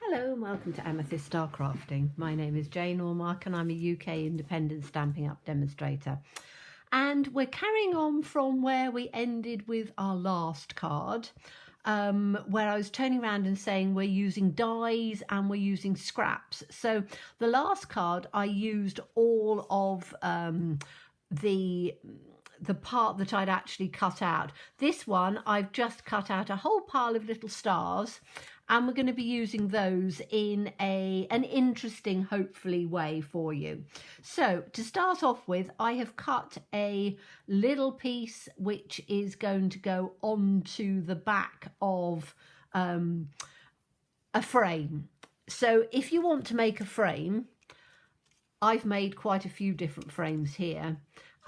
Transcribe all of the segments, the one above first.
Hello and welcome to Amethyst Star Crafting. My name is Jane Ormark and I'm a UK independent Stampin' Up demonstrator. And we're carrying on from where we ended with our last card, where I was turning around and saying we're using dies and we're using scraps. So the last card I used all of the part that I'd actually cut out. This one I've just cut out a whole pile of little stars, and we're going to be using those in an interesting, hopefully, way for you. So to start off with, I have cut a little piece which is going to go onto the back of a frame. So if you want to make a frame, I've made quite a few different frames here.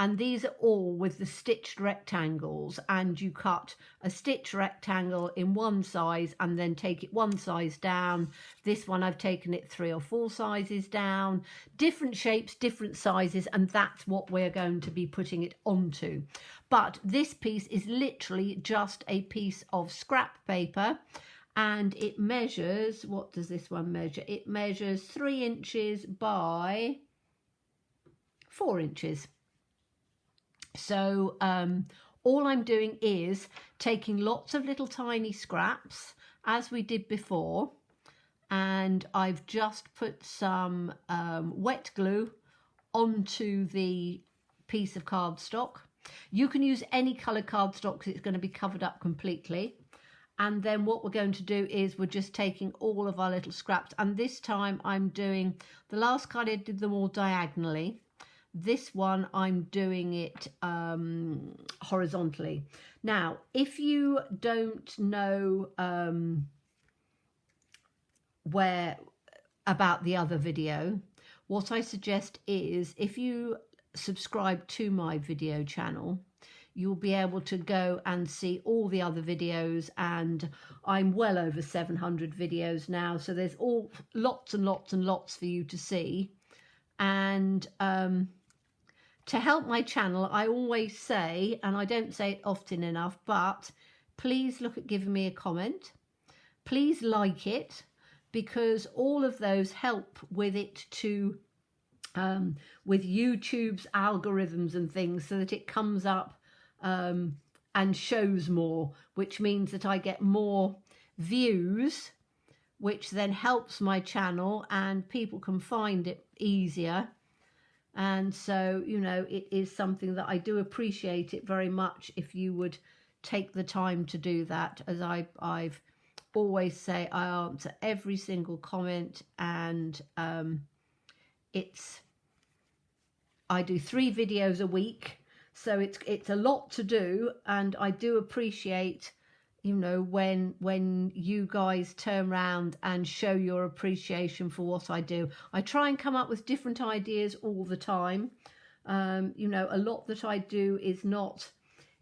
And these are all with the stitched rectangles, and you cut a stitched rectangle in one size and then take it one size down. This one I've taken it 3 or 4 sizes down, different shapes, different sizes, and that's what we're going to be putting it onto. But this piece is literally just a piece of scrap paper, and it measures, what does this one measure? It measures 3 inches by 4 inches. So all I'm doing is taking lots of little tiny scraps, as we did before, and I've just put some wet glue onto the piece of cardstock. You can use any colour cardstock because it's going to be covered up completely. And then what we're going to do is we're just taking all of our little scraps, and this time I'm doing, the last card I did them all diagonally. This one I'm doing it horizontally. Now, if you don't know where about the other video, what I suggest is if you subscribe to my video channel, you'll be able to go and see all the other videos, and I'm well over 700 videos now, so there's all lots and lots and lots for you to see. And to help my channel, I always say, and I don't say it often enough, but please look at giving me a comment. Please like it, because all of those help with it to, with YouTube's algorithms and things, so that it comes up and shows more, which means that I get more views, which then helps my channel and people can find it easier. And so, you know, it is something that I do appreciate it very much if you would take the time to do that. As I've always say, I answer every single comment, and I do 3 videos a week, so it's a lot to do, and I do appreciate, you know, when you guys turn around and show your appreciation for what I do. I try and come up with different ideas all the time. You know, a lot that I do is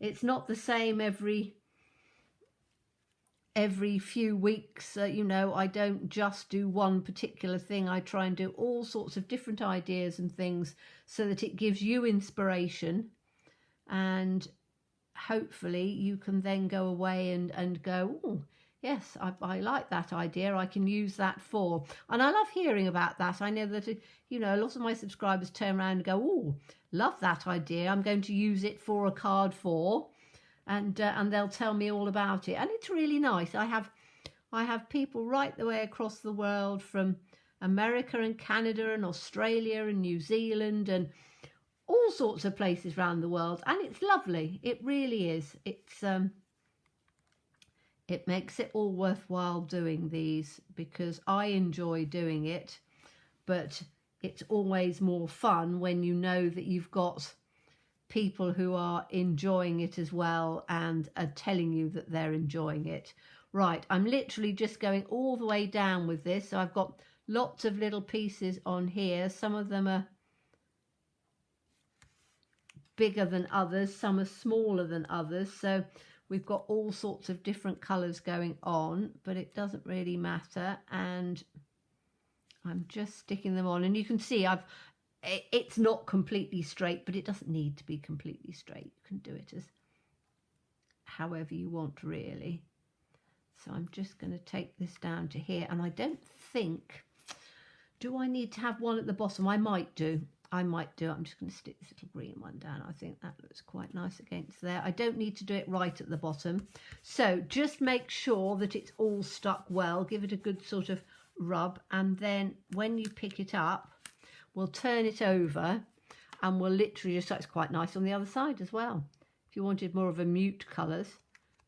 it's not the same every few weeks. You know, I don't just do one particular thing. I try and do all sorts of different ideas and things so that it gives you inspiration, and hopefully you can then go away and go, oh yes, I like that idea, I can use that for. And I love hearing about that. I know that, you know, a lot of my subscribers turn around and go, oh, love that idea, I'm going to use it for a card for, and they'll tell me all about it, and it's really nice. I have people right the way across the world, from America and Canada and Australia and New Zealand and all sorts of places around the world, and it's lovely. It really is. It's it makes it all worthwhile doing these, because I enjoy doing it, but it's always more fun when you know that you've got people who are enjoying it as well and are telling you that they're enjoying it. Right, I'm literally just going all the way down with this, so I've got lots of little pieces on here. Some of them are bigger than others, some are smaller than others, so we've got all sorts of different colors going on, but it doesn't really matter. And I'm just sticking them on, and you can see it's not completely straight, but it doesn't need to be completely straight. You can do it as however you want, really. So I'm just going to take this down to here, and I don't think, do I need to have one at the bottom? I might do. I'm just going to stick this little green one down. I think that looks quite nice against there. I don't need to do it right at the bottom. So just make sure that it's all stuck well. Give it a good sort of rub. And then when you pick it up, we'll turn it over and we'll literally just, it's quite nice on the other side as well. If you wanted more of a mute colours.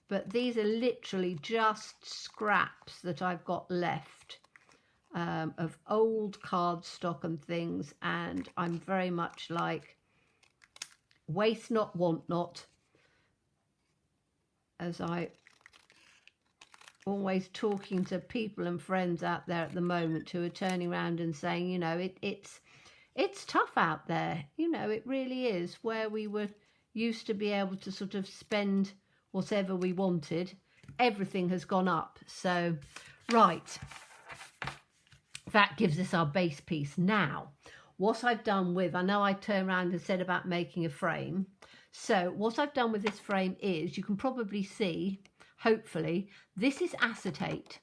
But these are literally just scraps that I've got left. Of old cardstock and things, and I'm very much like waste not, want not, as I always talking to people and friends out there at the moment who are turning around and saying, you know, it's tough out there, you know, it really is, where we were used to be able to sort of spend whatever we wanted. Everything has gone up. So right, that gives us our base piece. Now, what I've done with, I know I turned around and said about making a frame. So what I've done with this frame is, you can probably see, hopefully, this is acetate.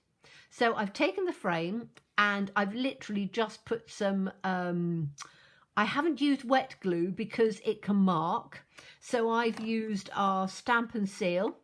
So I've taken the frame and I've literally just put some, I haven't used wet glue because it can mark. So I've used our Stamp and Seal.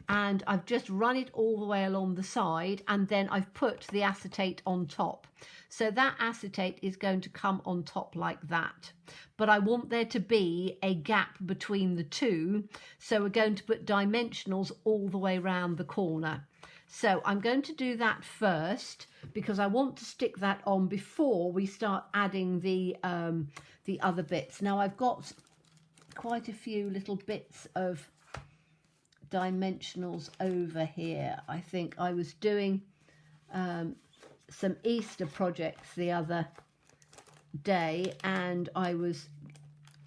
And I've just run it all the way along the side, and then I've put the acetate on top. So that acetate is going to come on top like that. But I want there to be a gap between the two. So we're going to put dimensionals all the way around the corner. So I'm going to do that first because I want to stick that on before we start adding the other bits. Now I've got quite a few little bits of dimensionals over here. I think I was doing some Easter projects the other day, and I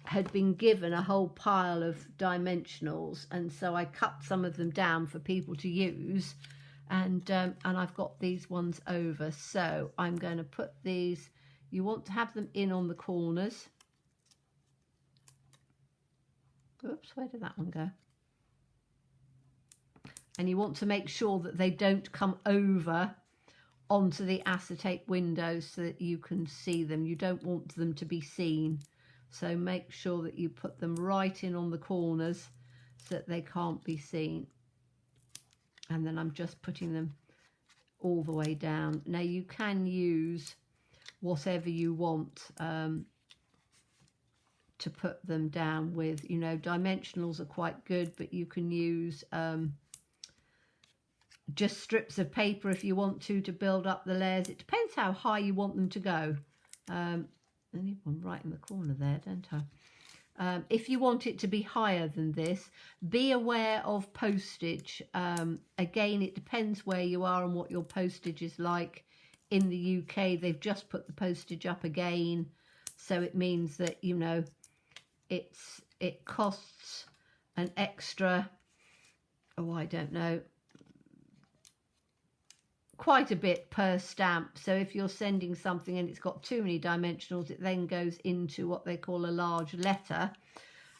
had been given a whole pile of dimensionals, and so I cut some of them down for people to use, and I've got these ones over. So I'm going to put these, you want to have them in on the corners. Oops, where did that one go? And you want to make sure that they don't come over onto the acetate windows so that you can see them. You don't want them to be seen. So make sure that you put them right in on the corners so that they can't be seen. And then I'm just putting them all the way down. Now you can use whatever you want to put them down with. You know, dimensionals are quite good, but you can use just strips of paper if you want to build up the layers. It depends how high you want them to go. I need one right in the corner there, don't I? If you want it to be higher than this, be aware of postage. Again, it depends where you are and what your postage is like. In the UK, they've just put the postage up again, so it means that, you know, it costs an extra, oh, I don't know, quite a bit per stamp. So if you're sending something and it's got too many dimensionals, it then goes into what they call a large letter,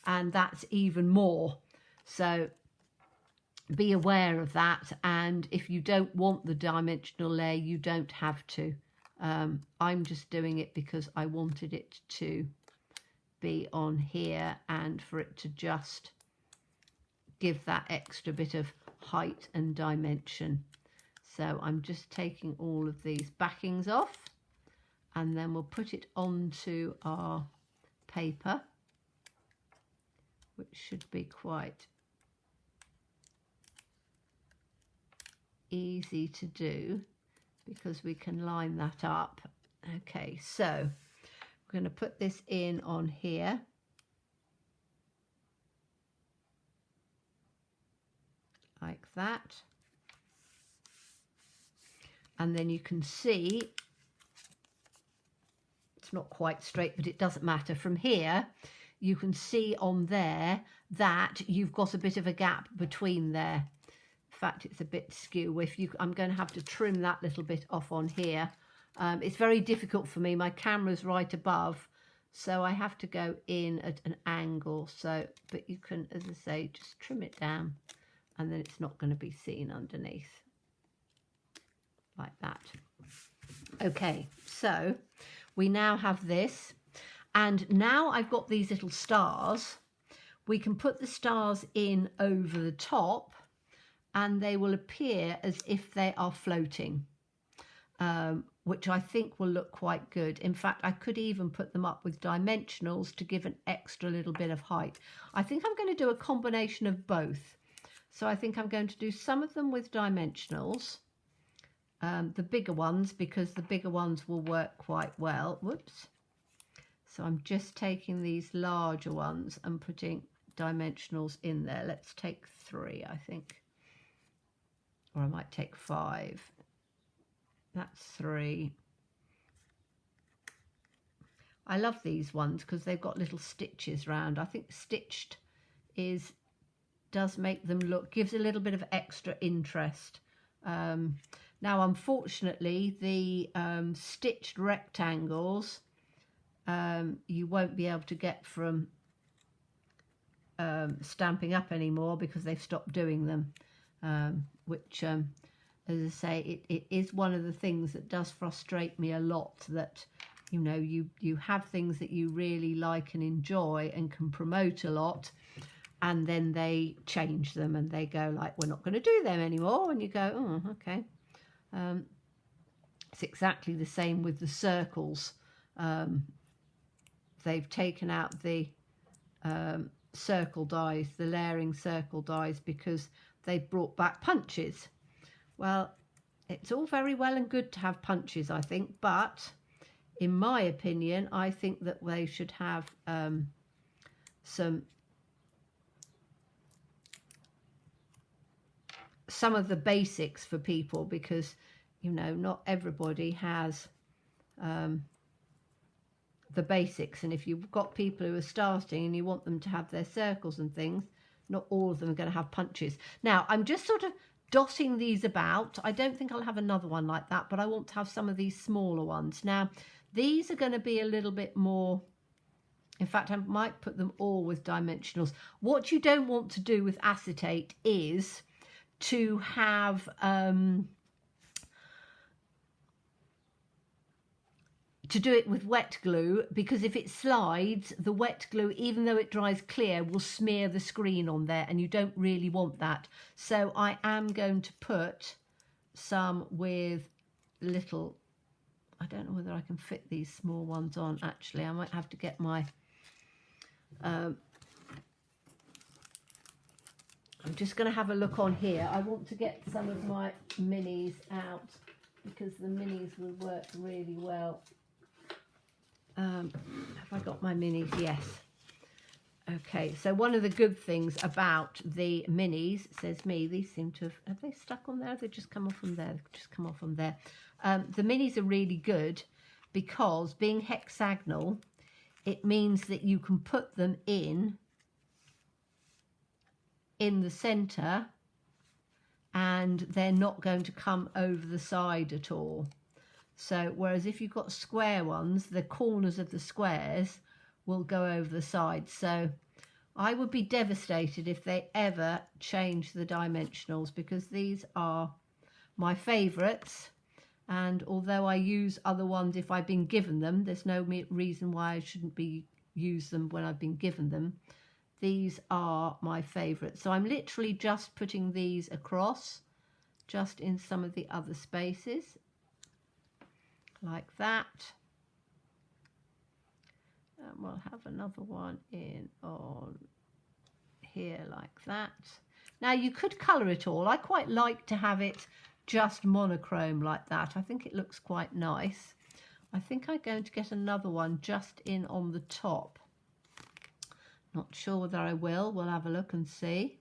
and that's even more. So be aware of that, and if you don't want the dimensional layer, you don't have to. I'm just doing it because I wanted it to be on here and for it to just give that extra bit of height and dimension. So I'm just taking all of these backings off, and then we'll put it onto our paper, which should be quite easy to do because we can line that up. Okay, so we're going to put this in on here. Like that. And then you can see it's not quite straight, but it doesn't matter. From here, you can see on there that you've got a bit of a gap between there. In fact, it's a bit skew. I'm going to have to trim that little bit off on here. It's very difficult for me. My camera's right above, so I have to go in at an angle. So, but you can, as I say, just trim it down, and then it's not going to be seen underneath. Like that. Okay, so we now have this, and now I've got these little stars. We can put the stars in over the top and they will appear as if they are floating, which I think will look quite good. In fact, I could even put them up with dimensionals to give an extra little bit of height. I think I'm going to do a combination of both. So I think I'm going to do some of them with dimensionals, the bigger ones, because the bigger ones will work quite well. Whoops. So I'm just taking these larger ones and putting dimensionals in there. Let's take 3, I think. Or I might take 5. That's 3. I love these ones because they've got little stitches round. I think stitched does make them look, gives a little bit of extra interest. Now, unfortunately, the stitched rectangles you won't be able to get from Stampin' Up anymore because they've stopped doing them, which, as I say, it is one of the things that does frustrate me a lot, that, you know, you have things that you really like and enjoy and can promote a lot, and then they change them and they go like, we're not going to do them anymore, and you go, oh, okay. It's exactly the same with the circles. They've taken out the circle dies, the layering circle dies, because they've brought back punches. Well, it's all very well and good to have punches, I think, but in my opinion, I think that they should have some of the basics for people, because, you know, not everybody has the basics, and if you've got people who are starting and you want them to have their circles and things, not all of them are going to have punches. Now, I'm just sort of dotting these about. I don't think I'll have another one like that, but I want to have some of these smaller ones. Now, these are going to be a little bit more, in fact, I might put them all with dimensionals. What you don't want to do with acetate is to have to do it with wet glue, because if it slides, the wet glue, even though it dries clear, will smear the screen on there, and you don't really want that. So I am going to put some with little, I don't know whether I can fit these small ones on, actually. I might have to get my I'm just going to have a look on here. I want to get some of my minis out because the minis will work really well. Have I got my minis? Yes. Okay, so one of the good things about the minis, it says me, these seem to have they stuck on there? Have they just come off from there? They've just come off from there. The minis are really good because being hexagonal, it means that you can put them in the center and they're not going to come over the side at all. So whereas if you've got square ones, the corners of the squares will go over the side. So I would be devastated if they ever change the dimensionals, because these are my favorites. And although I use other ones if I've been given them, there's no reason why I shouldn't use them when I've been given them. These are my favorites. So I'm literally just putting these across, just in some of the other spaces, like that. And we'll have another one in on here like that. Now you could colour it all. I quite like to have it just monochrome like that. I think it looks quite nice. I think I'm going to get another one just in on the top. Not sure whether I will. We'll have a look and see.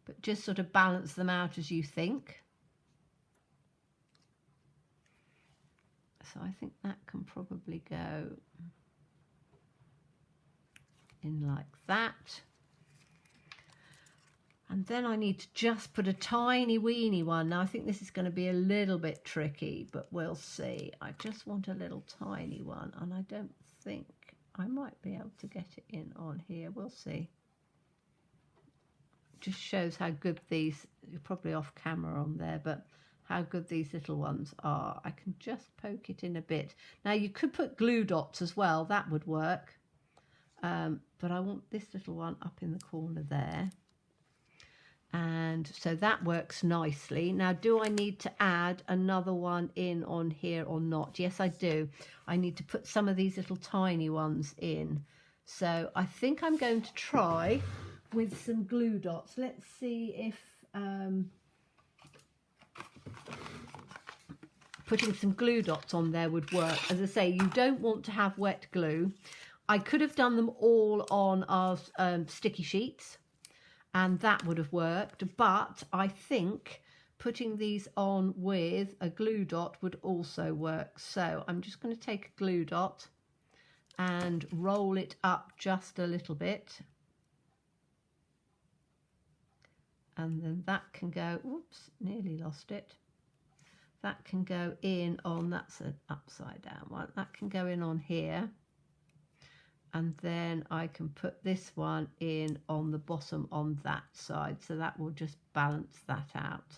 But just sort of balance them out as you think. So I think that can probably go in like that. And then I need to just put a tiny weeny one. Now I think this is going to be a little bit tricky, but we'll see. I just want a little tiny one, and I don't think I might be able to get it in on here. We'll see. Just shows how good these, you're probably off camera on there, but how good these little ones are. I can just poke it in a bit. Now you could put glue dots as well, that would work. But I want this little one up in the corner there. And so that works nicely. Now, do I need to add another one in on here or not? Yes, I do. I need to put some of these little tiny ones in. So I think I'm going to try with some glue dots. Let's see if putting some glue dots on there would work. As I say, you don't want to have wet glue. I could have done them all on our sticky sheets, and that would have worked, but I think putting these on with a glue dot would also work. So I'm just going to take a glue dot and roll it up just a little bit, and then that can go, oops, nearly lost it. That can go in on, that's an upside down one, that can go in on here. And then I can put this one in on the bottom on that side. So that will just balance that out.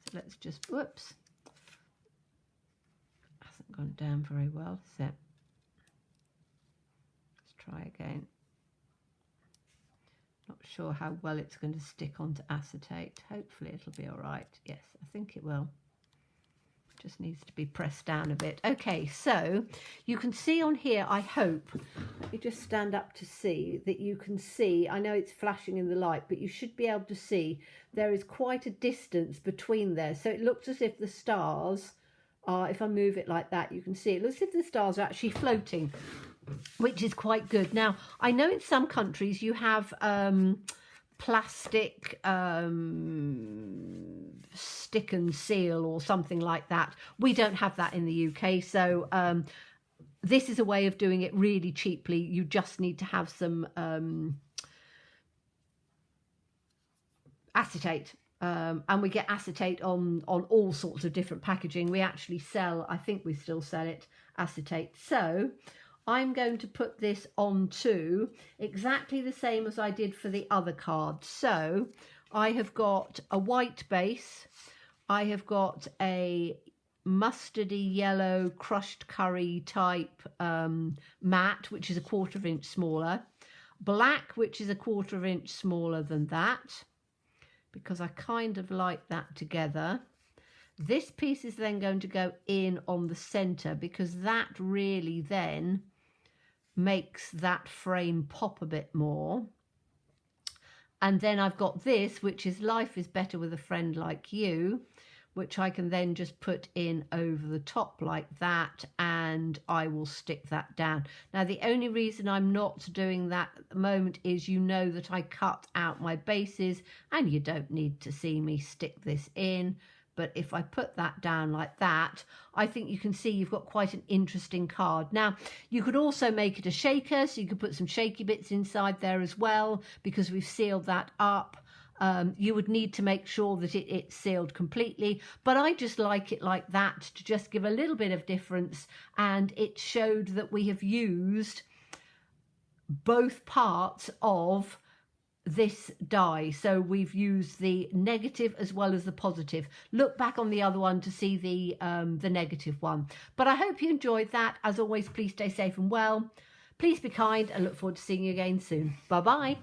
So let's just, whoops. Hasn't gone down very well, has it? Let's try again. Not sure how well it's going to stick onto acetate. Hopefully it'll be all right. Yes, I think it will. Just needs to be pressed down a bit. Okay, so you can see on here, I hope, let me just stand up to see that you can see, I know it's flashing in the light, but you should be able to see there is quite a distance between there. So it looks as if the stars are, if I move it like that, you can see it looks as if the stars are actually floating, which is quite good. Now, I know in some countries you have plastic stick and seal or something like that. We don't have that in the UK, so this is a way of doing it really cheaply. You just need to have some acetate, and we get acetate on all sorts of different packaging. We actually sell, I think we still sell it, acetate. So I'm going to put this onto exactly the same as I did for the other card. So I have got a white base, I have got a mustardy yellow crushed curry type matte, which is a 1/4 inch smaller, black, which is a 1/4 inch smaller than that, because I kind of like that together. This piece is then going to go in on the center, because that really then makes that frame pop a bit more. And then I've got this, which is Life is Better with a Friend Like You, which I can then just put in over the top like that, and I will stick that down. Now, the only reason I'm not doing that at the moment is, you know, that I cut out my bases, and you don't need to see me stick this in. But if I put that down like that, I think you can see you've got quite an interesting card. Now, you could also make it a shaker, so you could put some shaky bits inside there as well, because we've sealed that up. You would need to make sure that it's sealed completely, but I just like it like that to just give a little bit of difference, and it showed that we have used both parts of this die. So we've used the negative as well as the positive. Look back on the other one to see the negative one. But I hope you enjoyed that. As always, please stay safe and well. Please be kind, and look forward to seeing you again soon. Bye bye.